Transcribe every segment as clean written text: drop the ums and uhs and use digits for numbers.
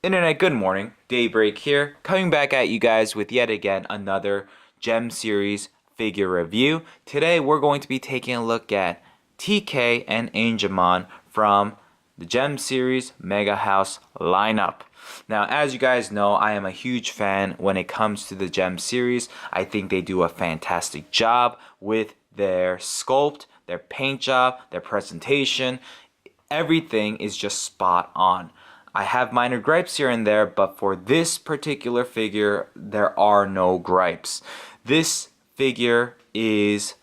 Internet, good morning. Daybreak here, coming back at you guys with yet again another G.E.M Series figure review. Today we're going to be taking a look at T.K and Angemon from the G.E.M Series Megahouse lineup. Now, as you guys know, I am a huge fan when it comes to the G.E.M series. I think they do a fantastic job with their sculpt, their paint job, their presentation. Everything is just spot on. I have minor gripes here and there, but for this particular figure, there are no gripes. This figure is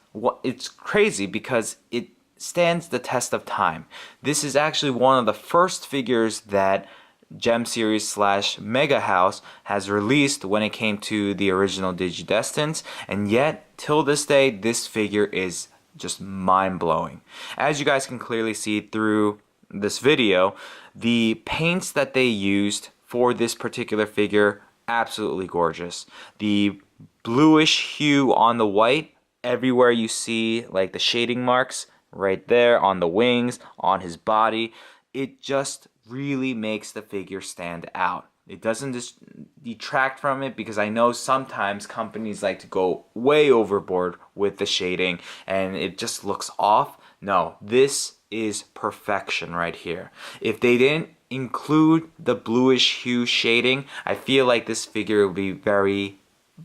it's crazy because it stands the test of time. This is actually one of the first figures that G.E.M Series slash Megahouse has released when it came to the original Digidestins, and yet till this day, this figure is just mind-blowing. As you guys can clearly see through this video, the paints that they used for this particular figure, absolutely gorgeous. The bluish hue on the white, everywhere you see like the shading marks right there on the wings, on his body, it just really makes the figure stand out. It doesn't just detract from it, because I know sometimes companies like to go way overboard with the shading and it just looks off. No, this is perfection right here. If they didn't include the bluish hue shading, I feel like this figure would be very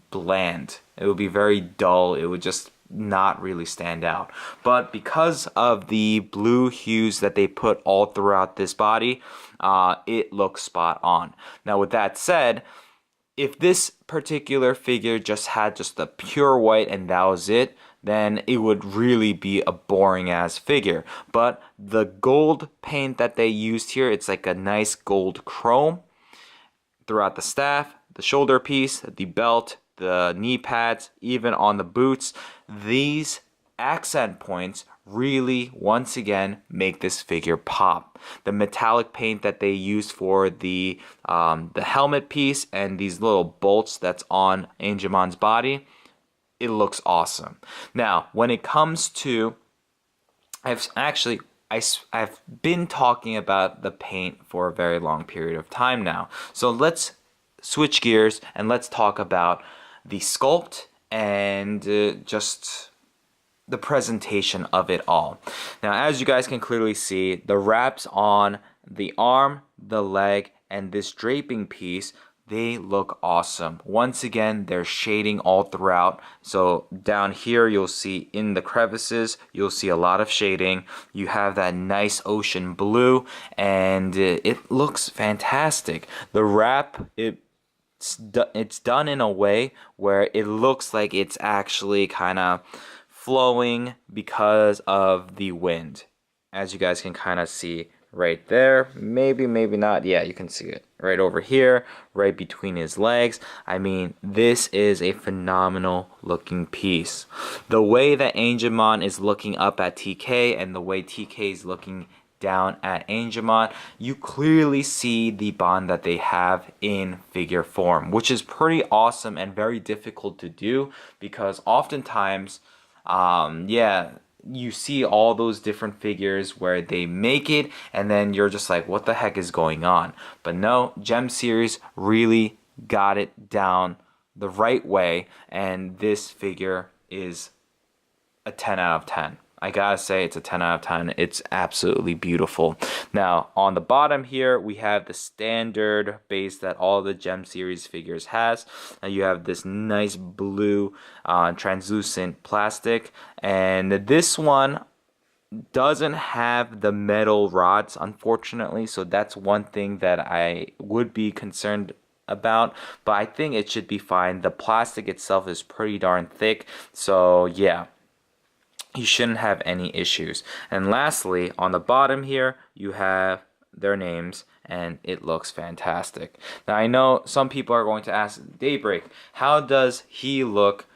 bland. It would be very dull. It would just not really stand out. But because of the blue hues that they put all throughout this body, it looks spot on. Now, with that said, if this particular figure just had just a pure white and that was it, then it would really be a boring ass figure. But the gold paint that they used here, it's like a nice gold chrome throughout the staff, the shoulder piece, the belt, the knee pads, even on the boots. These accent points really, once again, make this figure pop. The metallic paint that they used for the helmet piece and these little bolts that's on Angemon's body, it looks awesome. Now, when it comes to, I've been talking about the paint for a very long period of time now. So let's switch gears and let's talk about the sculpt and just the presentation of it all. Now, as you guys can clearly see, the wraps on the arm, the leg, and this draping piece, they look awesome. Once again, there's shading all throughout. So down here, you'll see in the crevices, you'll see a lot of shading. You have that nice ocean blue, and it looks fantastic. The wrap, it's done in a way where it looks like it's actually kind of flowing because of the wind. As you guys can kind of see right there, maybe not, yeah, you can see it right over here, right between his legs. I mean, this is a phenomenal looking piece. The way that Angemon is looking up at TK and the way TK is looking down at Angemon, you clearly see the bond that they have in figure form, which is pretty awesome and very difficult to do, because oftentimes you see all those different figures where they make it and then you're just like, what the heck is going on? But no, G.E.M Series really got it down the right way, and this figure is a 10 out of 10. I gotta say, it's a 10 out of 10. It's absolutely beautiful. Now, on the bottom here, we have the standard base that all the G.E.M series figures has. Now, you have this nice blue translucent plastic, and this one doesn't have the metal rods, unfortunately, so that's one thing that I would be concerned about, but I think it should be fine. The plastic itself is pretty darn thick, so yeah, you shouldn't have any issues. And lastly, on the bottom here, you have their names, and it looks fantastic. Now, I know some people are going to ask, Daybreak, how does he look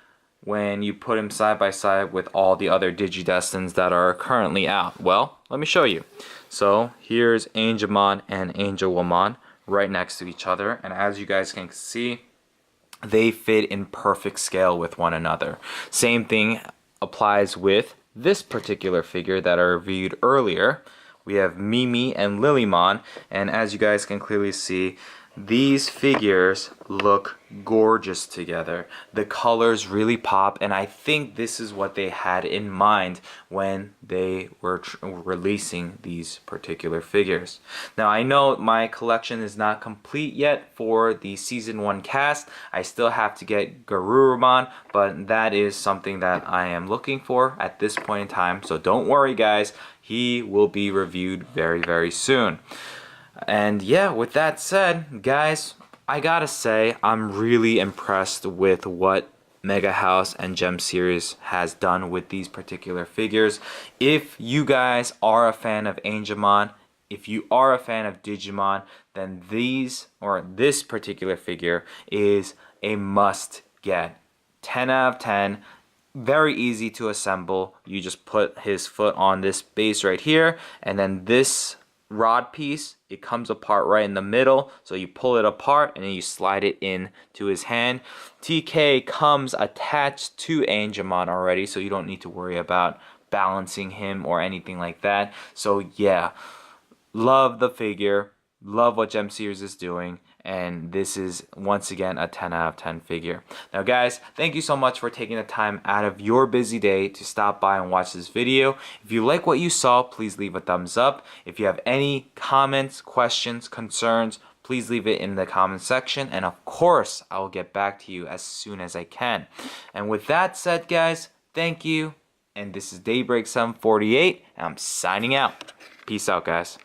when you put him side by side with all the other Digidestins that are currently out? Well, let me show you. So here's Angemon and Angelwoman right next to each other, and as you guys can see, they fit in perfect scale with one another. Same thing applies with this particular figure that I reviewed earlier, we have Mimi and Lilymon, and as you guys can clearly see, these figures look gorgeous together. The colors really pop, and I think this is what they had in mind when they were releasing these particular figures. Now, I know my collection is not complete yet for the season 1 cast. I still have to get Garurumon, but that is something that I am looking for at this point in time. So don't worry, guys. He will be reviewed very, very soon. And yeah, with that said, guys, I gotta say, I'm really impressed with what Megahouse and G.E.M Series has done with these particular figures. If you guys are a fan of Angemon, if you are a fan of Digimon, then this particular figure is a must get. 10 out of 10. Very easy to assemble. You just put his foot on this base right here, and then this rod piece, it comes apart right in the middle, so you pull it apart and then you slide it in to his hand. TK comes attached to Angemon already, so you don't need to worry about balancing him or anything like that. So yeah, love the figure, love what G.E.M Series is doing, and this is once again a 10 out of 10 figure. Now guys, thank you so much for taking the time out of your busy day to stop by and watch this video. If you like what you saw, please leave a thumbs up. If you have any comments, questions, concerns, please leave it in the comment section, and of course I will get back to you as soon as I can. And with that said, guys, thank you, and this is Daybreak 748, and I'm signing out. Peace out, guys.